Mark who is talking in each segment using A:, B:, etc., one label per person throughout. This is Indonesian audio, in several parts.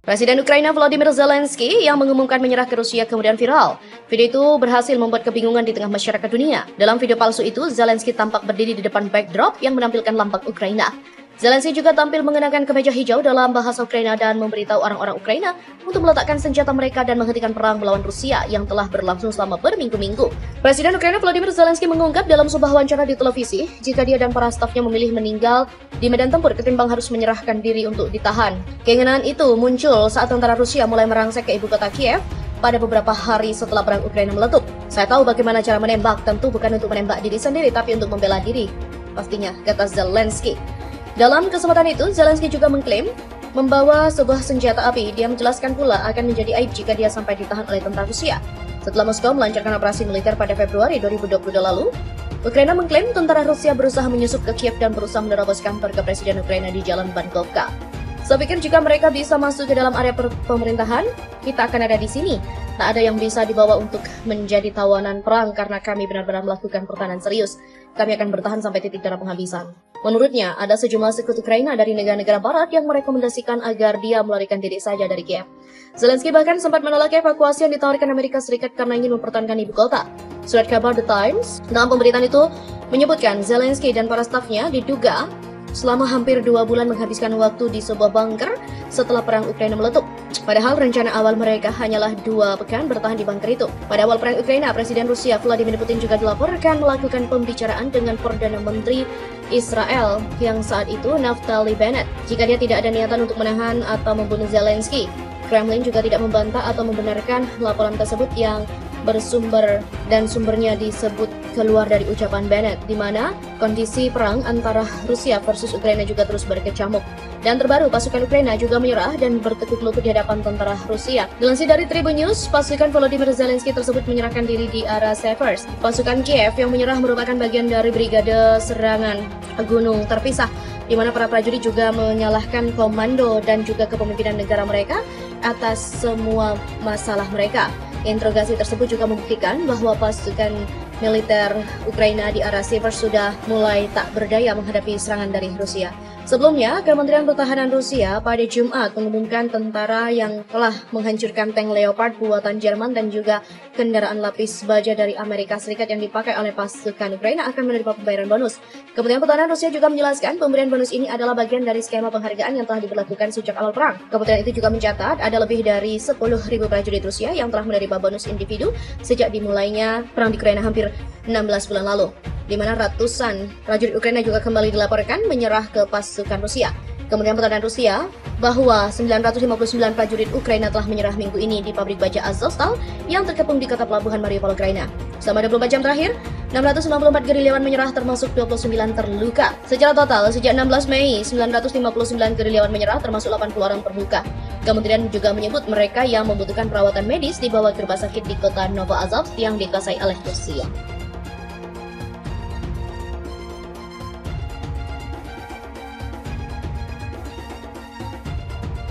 A: Presiden Ukraina Volodymyr Zelensky yang mengumumkan menyerah ke Rusia kemudian viral. Video itu berhasil membuat kebingungan di tengah masyarakat dunia. Dalam video palsu itu, Zelensky tampak berdiri di depan backdrop yang menampilkan lambang Ukraina. Zelensky juga tampil mengenakan kemeja hijau dalam bahasa Ukraina dan memberitahu orang-orang Ukraina untuk meletakkan senjata mereka dan menghentikan perang melawan Rusia yang telah berlangsung selama berminggu-minggu. Presiden Ukraina Volodymyr Zelensky mengungkap dalam sebuah wawancara di televisi jika dia dan para stafnya memilih meninggal di medan tempur ketimbang harus menyerahkan diri untuk ditahan. Keinginan itu muncul saat tentara Rusia mulai merangsek ke ibu kota Kiev pada beberapa hari setelah perang Ukraina meletup. Saya tahu bagaimana cara menembak, tentu bukan untuk menembak diri sendiri tapi untuk membela diri. Pastinya, kata Zelensky. Dalam kesempatan itu, Zelensky juga mengklaim membawa sebuah senjata api. Dia menjelaskan pula akan menjadi aib jika dia sampai ditahan oleh tentara Rusia. Setelah Moskow melancarkan operasi militer pada Februari 2022 lalu, Ukraina mengklaim tentara Rusia berusaha menyusup ke Kiev dan berusaha menerobos kantor kepresiden Ukraina di Jalan Bankovka. Saya pikir jika mereka bisa masuk ke dalam area pemerintahan, kita akan ada di sini. Tak ada yang bisa dibawa untuk menjadi tawanan perang karena kami benar-benar melakukan pertahanan serius. Kami akan bertahan sampai titik darah penghabisan. Menurutnya, ada sejumlah sekutu Ukraina dari negara-negara barat yang merekomendasikan agar dia melarikan diri saja dari Kiev. Zelensky bahkan sempat menolak evakuasi yang ditawarkan Amerika Serikat karena ingin mempertahankan ibu kota. Surat kabar The Times dalam pemberitaan itu menyebutkan Zelensky dan para stafnya diduga selama hampir 2 bulan menghabiskan waktu di sebuah bunker setelah perang Ukraina meletup. Padahal rencana awal mereka hanyalah 2 pekan bertahan di bunker itu. Pada awal perang Ukraina, Presiden Rusia Vladimir Putin juga dilaporkan melakukan pembicaraan dengan Perdana Menteri Israel yang saat itu Naftali Bennett jika dia tidak ada niatan untuk menahan atau membunuh Zelensky. Kremlin juga tidak membantah atau membenarkan laporan tersebut yang bersumber dan sumbernya disebut keluar dari ucapan Bennett, di mana kondisi perang antara Rusia versus Ukraina juga terus berkecamuk. Dan terbaru, pasukan Ukraina juga menyerah dan bertekuk lutut di hadapan tentara Rusia. Dilansir dari Tribun News, pasukan Volodymyr Zelensky tersebut menyerahkan diri di area Seversk. Pasukan Kiev yang menyerah merupakan bagian dari brigade serangan gunung terpisah, di mana para prajurit juga menyalahkan komando dan juga kepemimpinan negara mereka atas semua masalah mereka. Interogasi tersebut juga membuktikan bahwa pasukan militer Ukraina di area Seversk sudah mulai tak berdaya menghadapi serangan dari Rusia. Sebelumnya, Kementerian Pertahanan Rusia pada Jumat mengumumkan tentara yang telah menghancurkan tank Leopard buatan Jerman dan juga kendaraan lapis baja dari Amerika Serikat yang dipakai oleh pasukan Ukraina akan menerima pembayaran bonus. Kementerian Pertahanan Rusia juga menjelaskan pemberian bonus ini adalah bagian dari skema penghargaan yang telah diberlakukan sejak awal perang. Kementerian itu juga mencatat ada lebih dari 10.000 prajurit Rusia yang telah menerima bonus individu sejak dimulainya perang di Ukraina hampir 16 bulan lalu, di mana ratusan prajurit Ukraina juga kembali dilaporkan menyerah ke pasukan Rusia. Kemudian Pertahanan Rusia bahwa 959 prajurit Ukraina telah menyerah minggu ini di pabrik baja Azovstal yang terkepung di kota pelabuhan Mariupol, Ukraina. Selama 24 jam terakhir, 694 gerilyawan menyerah termasuk 29 terluka. Secara total, sejak 16 Mei, 959 gerilyawan menyerah termasuk 80 orang terluka. Kementerian juga menyebut mereka yang membutuhkan perawatan medis dibawa ke rumah sakit di kota Novoazovsk yang dikuasai oleh Rusia.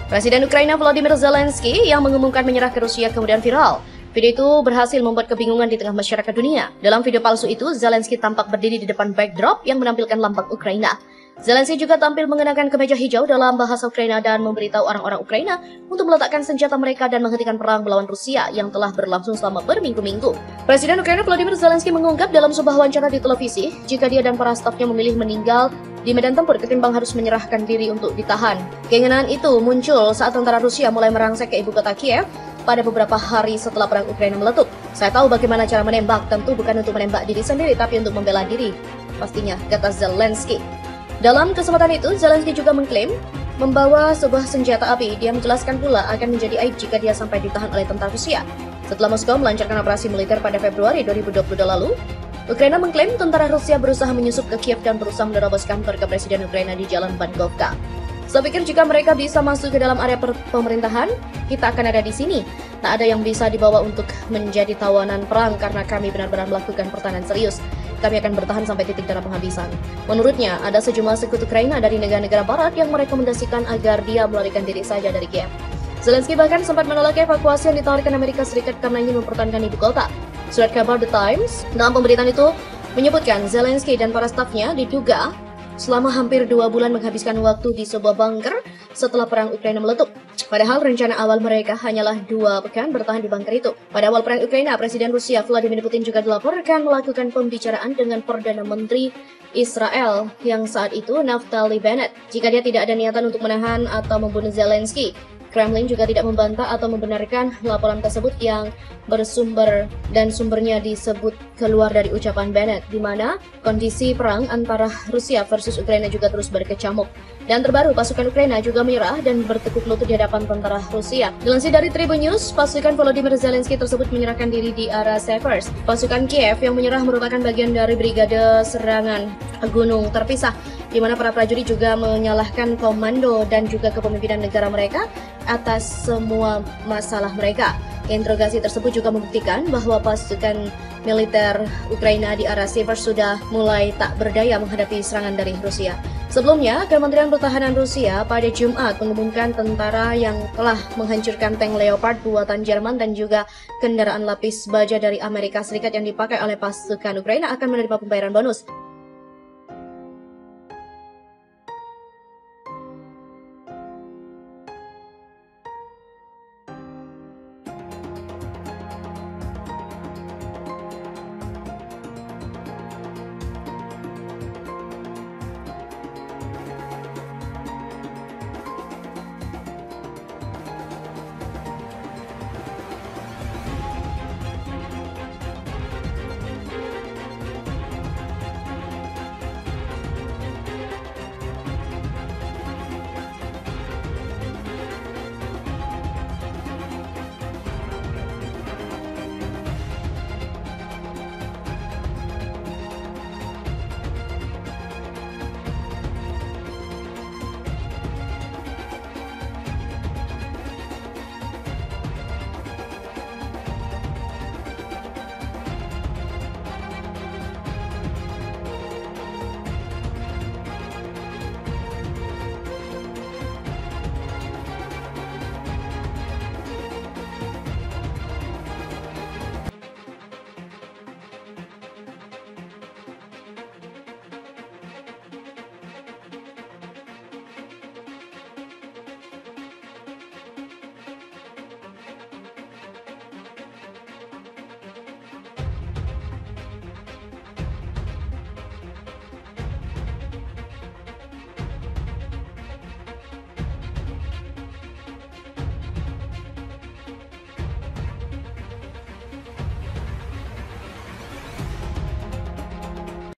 A: Presiden Ukraina Volodymyr Zelensky yang mengumumkan menyerah ke Rusia kemudian viral. Video itu berhasil membuat kebingungan di tengah masyarakat dunia. Dalam video palsu itu, Zelensky tampak berdiri di depan backdrop yang menampilkan lambang Ukraina. Zelensky juga tampil mengenakan kemeja hijau dalam bahasa Ukraina dan memberitahu orang-orang Ukraina untuk meletakkan senjata mereka dan menghentikan perang melawan Rusia yang telah berlangsung selama berminggu-minggu. Presiden Ukraina Volodymyr Zelensky mengungkap dalam sebuah wawancara di televisi jika dia dan para stafnya memilih meninggal di medan tempur ketimbang harus menyerahkan diri untuk ditahan. Keinginan itu muncul saat tentara Rusia mulai merangsek ke ibu kota Kiev pada beberapa hari setelah perang Ukraina meletup. Saya tahu bagaimana cara menembak, tentu bukan untuk menembak diri sendiri tapi untuk membela diri. Pastinya, kata Zelensky. Dalam kesempatan itu, Zelensky juga mengklaim membawa sebuah senjata api. Dia menjelaskan pula akan menjadi aib jika dia sampai ditahan oleh tentara Rusia. Setelah Moskow melancarkan operasi militer pada Februari 2022 lalu, Ukraina mengklaim tentara Rusia berusaha menyusup ke Kiev dan berusaha menerobos kantor kepresiden Ukraina di Jalan Bankovka. Saya pikir jika mereka bisa masuk ke dalam area pemerintahan, kita akan ada di sini. Tak ada yang bisa dibawa untuk menjadi tawanan perang karena kami benar-benar melakukan pertahanan serius. Kami akan bertahan sampai titik darah penghabisan. Menurutnya, ada sejumlah sekutu Ukraina dari negara-negara barat yang merekomendasikan agar dia melarikan diri saja dari Kiev. Zelensky bahkan sempat menolak evakuasi yang ditawarkan Amerika Serikat karena ingin mempertahankan ibu kota. Surat kabar The Times dalam pemberitaan itu menyebutkan Zelensky dan para stafnya diduga selama hampir 2 bulan menghabiskan waktu di sebuah bunker setelah perang Ukraina meletup. Padahal rencana awal mereka hanyalah 2 pekan bertahan di bunker itu. Pada awal perang Ukraina, Presiden Rusia Vladimir Putin juga dilaporkan melakukan pembicaraan dengan Perdana Menteri Israel yang saat itu Naftali Bennett jika dia tidak ada niatan untuk menahan atau membunuh Zelensky. Kremlin juga tidak membantah atau membenarkan laporan tersebut yang bersumber dan sumbernya disebut keluar dari ucapan Bennett, di mana kondisi perang antara Rusia versus Ukraina juga terus berkecamuk. Dan terbaru, pasukan Ukraina juga menyerah dan bertekuk lutut di hadapan tentara Rusia. Dilansir dari Tribun News, pasukan Volodymyr Zelensky tersebut menyerahkan diri di area Seversk. Pasukan Kiev yang menyerah merupakan bagian dari brigade serangan gunung terpisah, di mana para prajurit juga menyalahkan komando dan juga kepemimpinan negara mereka atas semua masalah mereka. Interogasi tersebut juga membuktikan bahwa pasukan militer Ukraina di area Seversk sudah mulai tak berdaya menghadapi serangan dari Rusia. Sebelumnya, Kementerian Pertahanan Rusia pada Jumat mengumumkan tentara yang telah menghancurkan tank Leopard buatan Jerman dan juga kendaraan lapis baja dari Amerika Serikat yang dipakai oleh pasukan Ukraina akan menerima pembayaran bonus.